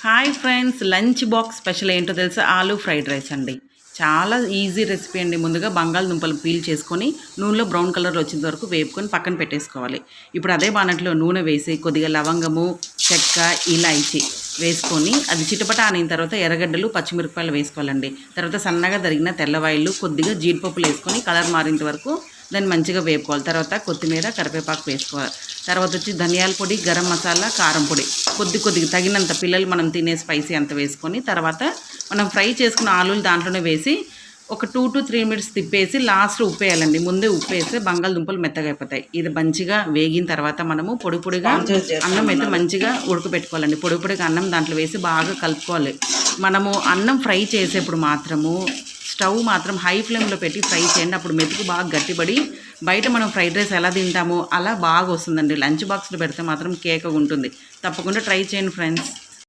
Hi friends, lunch box special ఏంటో తెలుసా? Aloo fried rice అండి. చాలా ఈజీ రెసిపీ అండి. ముందుగా బంగాళదుంపలు పీల్ చేసుకొని నూనెలో బ్రౌన్ కలర్ వచ్చేంత వరకు వేపుకొని పక్కన పెట్టేసుకోవాలి. ఇప్పుడు అదే బాణట్లో నూనె వేసి కొద్దిగా లవంగము, చెక్క, ఇలాచి వేసుకొని అది చిటపట ఆనిన తర్వాత ఎర్రగడ్డలు, పచ్చిమిరపకాయలు వేసుకోవాలండి. తర్వాత సన్నగా తరిగిన తెల్లవాయిలు, కొద్దిగా జీడిపప్పులు వేసుకొని కలర్ మారేంత వరకు దాన్ని మంచిగా వేపుకోవాలి. తర్వాత కొత్తిమీర, కరివేపాకు వేసుకోవాలి. తర్వాత వచ్చి ధనియాల పొడి, గరం మసాలా, కారం పొడి కొద్దిగా తగినంత, పిల్లలు మనం తినే స్పైసీ అంత వేసుకొని తర్వాత మనం ఫ్రై చేసుకున్న ఆలూలు దాంట్లోనే వేసి ఒక 2 to 3 minutes తిప్పేసి లాస్ట్లో ఉప్పు వేయాలండి. ముందే ఉప్పు వేస్తే బంగాళదుంపలు మెత్తగా అయిపోతాయి. ఇది మంచిగా వేగిన తర్వాత మనము పొడిగా అన్నం అయితే మంచిగా ఉడకబెట్టుకోవాలండి. పొడిగా అన్నం దాంట్లో వేసి బాగా కలుపుకోవాలి. మనము అన్నం ఫ్రై చేసేప్పుడు మాత్రము స్టవ్ మాత్రం హై ఫ్లేమ్లో పెట్టి ఫ్రై చేయండి. అప్పుడు మెతుకు బాగా గట్టిపడి బయట మనం ఫ్రైడ్ రైస్ ఎలా తింటామో అలా బాగా వస్తుందండి. లంచ్ బాక్స్లో పెడితే మాత్రం కేకగా ఉంటుంది. తప్పకుండా ట్రై చేయండి ఫ్రెండ్స్.